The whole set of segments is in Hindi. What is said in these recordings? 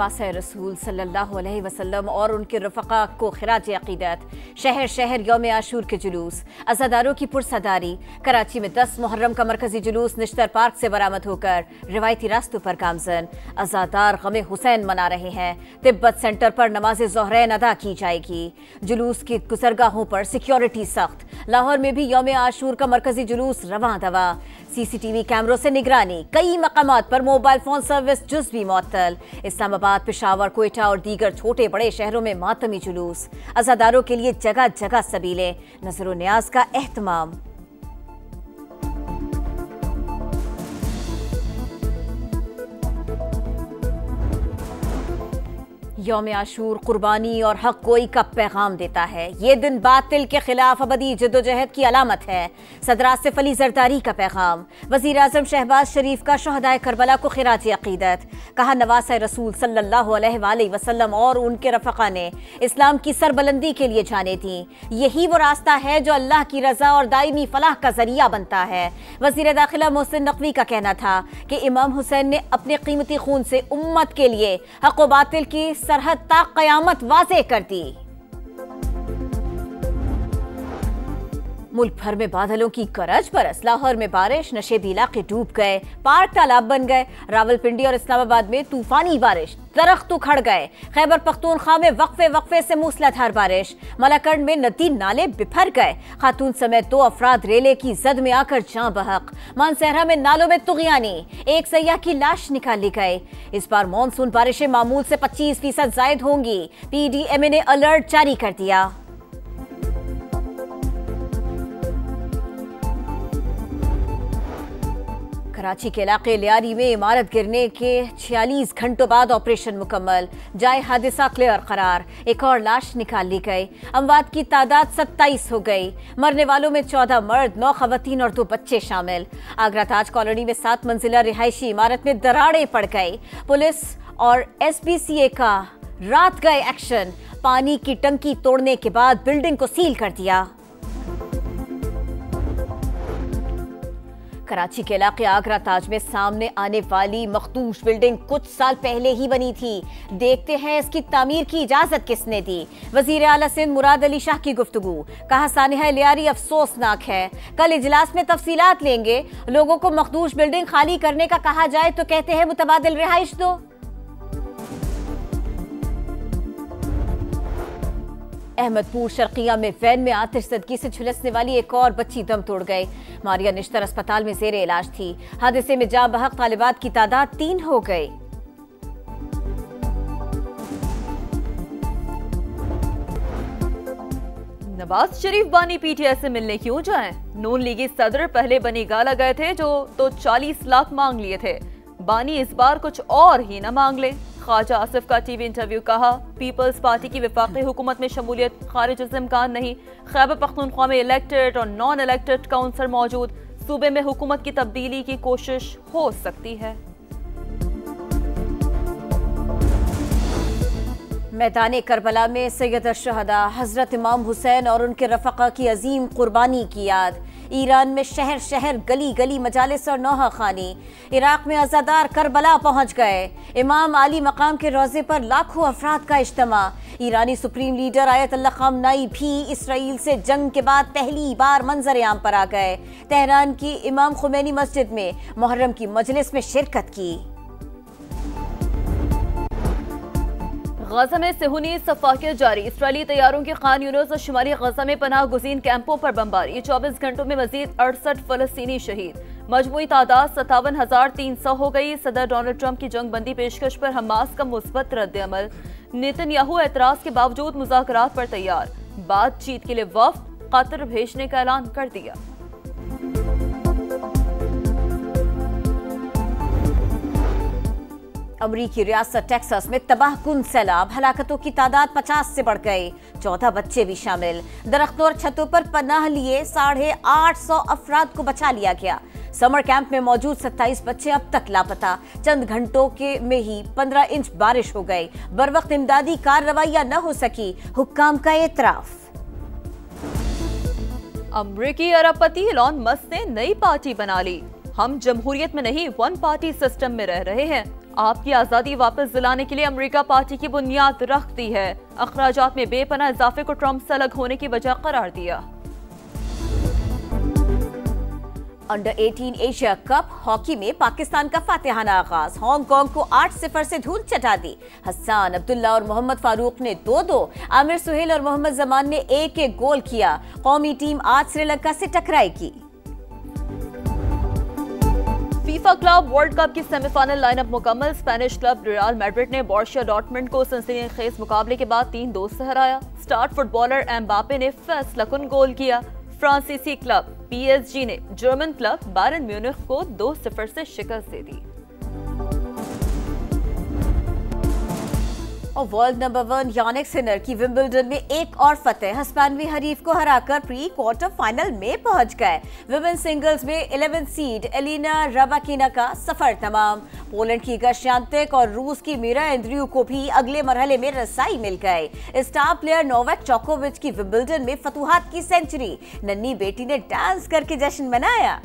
नवासे रसूल सल्लल्लाहु अलैहि वसल्लम और उनके रफ़क़ा को खिराज अक़ीदत। शहर शहर यौम आशूर के जुलूस, अज़ादारों की पुरसदारी। कराची में 10 मुहर्रम का मरकजी जुलूस निश्तर पार्क से बरामद होकर रिवायती रास्तों पर गामज़न। अज़ादार गमे हुसैन मना रहे हैं। तिब्बत सेंटर पर नमाज ज़ोहरैन अदा की जाएगी। जुलूस की गुज़रगाहों पर सिक्योरिटी सख्त। लाहौर में भी यौम आशूर का मरकजी जुलूस रवां दवा। CCTV कैमरों से निगरानी। कई मकामात पर मोबाइल फोन सर्विस जुज़ भी मुअत्तल। इस्लामाबाद, पेशावर, कोयटा और दीगर छोटे बड़े शहरों में मातमी जुलूस। अज़ादारों के लिए जगह जगह सबीले। नज़र न्याज का एहतमाम। यौम आशूर कुर्बानी और हक गोई का पैगाम देता है। ये दिन बातिल के खिलाफ अबदी जद्दोजहद की अलामत है। सदर आसिफ अली जरदारी का पैगाम। वज़ीर आज़म शहबाज शरीफ का शहदाए करबला को खिराज अक़ीदत। कहा नवासे रसूल सल्लल्लाहु अलैहि वसल्लम और उनके रफ़क़ा ने इस्लाम की सरबलंदी के लिए जाने दी। यही वो रास्ता है जो अल्लाह की रज़ा और दायमी फलाह का जरिया बनता है। वज़ीर दाखिला मोहसिन नकवी का कहना था कि इमाम हुसैन ने अपने कीमती खून से उम्मत के लिए हक व बातिल की सरहद ता क़यामत वाज़ेह कर दी। मुल्क भर में बादलों की गरज बरस। लाहौर में बारिश, नशेबी इलाके डूब गए, पार्क तालाब बन गए। रावलपिंडी और इस्लामाबाद में तूफानी बारिश, दरख्त उखड़ गए। खैबर पख्तूनख्वा में वक्फे वक्फे से मूसलाधार बारिश। मलाकंड में नदी नाले बिफर गए। खातून समेत 2 अफराद रेले की जद में आकर जान बहक। मानसहरा में नालों में तुग़यानी, एक सयाह की लाश निकाली गई। इस बार मानसून बारिशें मामूल से 25% जायद होंगी। PDMA ने अलर्ट जारी कर दिया। कराची के इलाके लियारी में इमारत गिरने के 46 घंटों बाद ऑपरेशन मुकम्मल। जाए हादसा क्लियर करार। एक और लाश निकाल ली गई। अमवात की तादाद 27 हो गई। मरने वालों में 14 मर्द, 9 खवातीन और 2 बच्चे शामिल। आगरा ताज कॉलोनी में 7 मंजिला रिहायशी इमारत में दरारें पड़ गई। पुलिस और SPCA का रात गए एक्शन। पानी की टंकी तोड़ने के बाद बिल्डिंग को सील कर दिया। कराची के इलाके आगरा ताज में सामने आने वाली मखदूश बिल्डिंग कुछ साल पहले ही बनी थी। देखते हैं इसकी तामीर की इजाजत किसने दी। वजीर आला सिंध मुराद अली शाह की गुफ्तगू। कहा सानिहा लियारी अफसोसनाक है। कल इजलास में तफसीलात लेंगे। लोगों को मखदूश बिल्डिंग खाली करने का कहा जाए तो कहते हैं मुतबादिल रिहाइश दो। अहमदपुर शर्किया में वैन में आतिशज़दगी से झुलसने वाली एक और बच्ची दम तोड़ गई। मारिया निश्तर अस्पताल में ज़ेरे इलाज थी। हादसे में जाँ बहक तालिबात की तादाद 3 हो गई। नवाज शरीफ बानी PTI से मिलने क्यों जाएं? नून लीगी सदर पहले बनी गाला गए थे जो तो 40 लाख मांग लिए थे। बानी इस बार कुछ और ही न मांग ले। ख्वाजा आसिफ का TV इंटरव्यू। कहा पीपल्स पार्टी की वफाकी हुकूमत में शमूलियत खारिज से इम्कान नहीं। खैबर पख्तूनख्वा में इलेक्टेड और नॉन इलेक्टेड काउंसिल मौजूद। सूबे में हुकूमत की तब्दीली की कोशिश हो सकती है। मैदान करबला में सैयद अश-शुहदा हजरत इमाम हुसैन और उनके रफ़क़ा की अजीम कुर्बानी की याद। ईरान में शहर शहर गली गली मजालिस और नौहा खानी। इराक में अज़ादार करबला पहुंच गए। इमाम आली मकाम के रोज़े पर लाखों अफराद का इज्तिमा। ईरानी सुप्रीम लीडर आयतुल्लाह ख़ामनेई भी इसराइल से जंग के बाद पहली बार मंजर आम पर आ गए। तेहरान की इमाम खुमैनी मस्जिद में मुहर्रम की मजलिस में शिरकत की। गजा में सेहूनी सफाकियत जारी। इसराइली तैयारों की खान यूनिस और शुमारी गजा में पनाह गुज़ीन कैंपों पर बमबारी। 24 घंटों में मजीद 68 फलस्तीनी शहीद। मजमूई तादाद 57,300 हो गई। सदर डोनाल्ड ट्रंप की जंग बंदी पेशकश पर हमास का मुस्बत रद्द-ए-अमल। नेतन्याहू एतराज के बावजूद मुज़ाकरात पर तैयार। बातचीत के लिए वफ्द कतर भेजने का ऐलान कर दिया। अमरीकी रियासत टेक्सास में तबाहकुन सैलाब। हलाकतों की तादाद 50 से बढ़ गई। 14 बच्चे भी शामिल। दरख्तों और छतों पर पनाह लिए 850 अफराद को बचा लिया गया। समर कैंप में मौजूद 27 बच्चे अब तक लापता। चंद घंटों में ही 15 इंच बारिश हो गई। बरवक्त इमदादी कार्रवाइयां न हो सकी। हुक्काम का एतराफ। अमरीकी अरबपति इलॉन मस्क ने नई पार्टी बना ली। हम जमहूरियत में नहीं, वन पार्टी सिस्टम में रह रहे हैं। आपकी आजादी वापस दिलाने के लिए अमेरिका पार्टी की बुनियाद रखती है। अखराजात में बेपनाह इजाफे को ट्रंप से अलग होने की वजह करार दिया। अंडर 18 एशिया कप हॉकी में पाकिस्तान का फातिहाना आगाज। हांगकांग को 8-0 से धूल चटा दी। हसन अब्दुल्ला और मोहम्मद फारूक ने 2-2, आमिर सुहेल और मोहम्मद जमान ने 1-1 गोल किया। कौमी टीम आज श्रीलंका से टकराएगी। फीफा क्लब वर्ल्ड कप की सेमीफाइनल लाइनअप मुकम्मल। स्पेनिश क्लब रियल मैड्रिड ने बोरुसिया डॉर्टमुंड को सनसनीखेज मुकाबले के बाद 3-2 से हराया। स्टार फुटबॉलर एम्बापे ने फैसलाकुन गोल किया। फ्रांसीसी क्लब PSG ने जर्मन क्लब बायरन म्यूनिख को 2-0 से शिकस्त दे दी। और वर्ल्ड नंबर 1 यानिक सिनर की विंबलडन में एक और फतेह। हिस्पैनवी हरीफ को हराकर प्री क्वार्टर फाइनल में पहुंच गए। विमेन सिंगल्स में 11th सीड एलिना रबाकिना का सफर तमाम। पोलैंड की गश्यांतिक और रूस की मीरा एंड्रयू को भी अगले मरहले में रसाई मिल गए। स्टार प्लेयर नोवाक जोकोविच की विंबलडन में फतूहात की सेंचुरी। नन्ही बेटी ने डांस करके जश्न मनाया।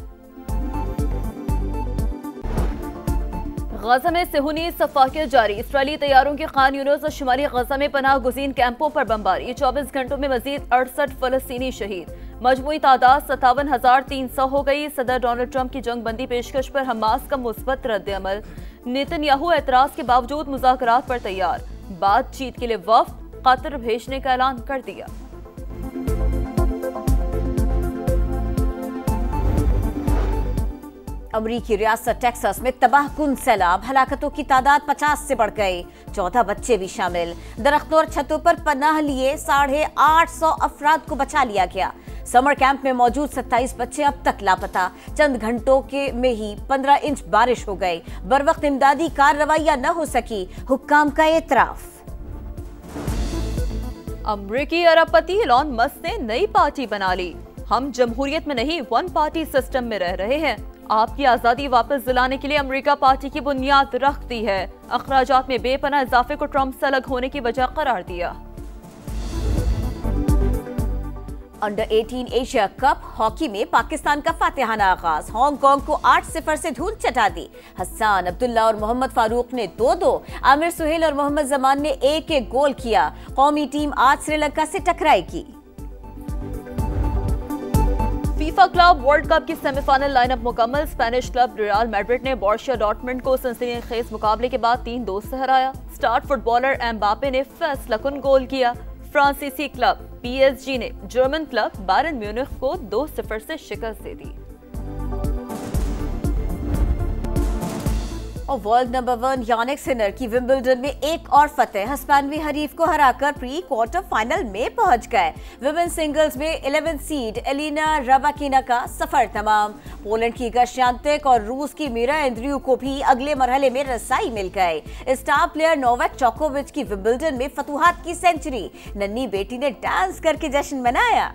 गजा में सेहूनी सफाकियत जारी। इसराइली तैयारों की खान यूनिस और शुमाली गजा में पनाह गुज़ीन कैंपों पर बमबारी। 24 घंटों में मजीद 68 फलस्तीनी शहीद। मजमूई तादाद 57,300 हो गई। सदर डोनाल्ड ट्रंप की जंग बंदी पेशकश पर हमास का मुस्बत रद्द-ए-अमल। नेतन्याहू एतराज के बावजूद मुज़ाकरात पर तैयार। बातचीत के लिए वफ्द कतर भेजने का ऐलान कर दिया। अमरीकी रियासत टेक्सास में तबाहकुन सैलाब। हलाकतों की तादाद 50 से बढ़ गई। 14 बच्चे भी शामिल। दरख्तों और छतों पर पनाह लिए 850 अफराद को बचा लिया गया। समर कैंप में मौजूद 27 बच्चे अब तक लापता। चंद घंटों में ही 15 इंच बारिश हो गई। बरवक्त इमदादी कार्रवाइयां न हो सकी। हुक्काम का एतराफ। अमरीकी अरबपति इलॉन मस्क ने नई पार्टी बना ली। हम जमहूरियत में नहीं, वन पार्टी सिस्टम में रह रहे हैं। आपकी आजादी वापस दिलाने के लिए अमेरिका पार्टी की बुनियाद रखती है। अखराजात में बेपनाह इजाफे को ट्रंप से अलग होने की वजह करार दिया। अंडर 18 एशिया कप हॉकी में पाकिस्तान का फातिहाना आगाज। हांगकांग को 8-0 से धूल चटा दी। हसन अब्दुल्ला और मोहम्मद फारूक ने 2-2, आमिर सुहेल और मोहम्मद जमान ने 1-1 गोल किया। कौमी टीम आज श्रीलंका से टकराएगी। फीफा क्लब वर्ल्ड कप की सेमीफाइनल लाइनअप मुकम्मल। स्पेनिश क्लब रियल मैड्रिड ने बोरुसिया डॉर्टमुंड को सनसनीखेज मुकाबले के बाद 3-2 से हराया। स्टार फुटबॉलर एम्बापे ने फैसलाकुन गोल किया। फ्रांसीसी क्लब PSG ने जर्मन क्लब बायरन म्यूनिख को 2-0 से शिकस्त दे दी। और वर्ल्ड नंबर 1 यानिक सिनर की विंबलडन में एक और फतेह। हिस्पैनवी हरीफ को हराकर प्री क्वार्टर फाइनल में पहुंच गए। विमेन सिंगल्स में 11th सीड एलिना रबाकिना का सफर तमाम। पोलैंड की गश्यांतिक और रूस की मीरा एंड्रयू को भी अगले मरहले में रसाई मिल गए। स्टार प्लेयर नोवाक जोकोविच की विंबलडन में फतूहात की सेंचुरी। नन्ही बेटी ने डांस करके जश्न मनाया।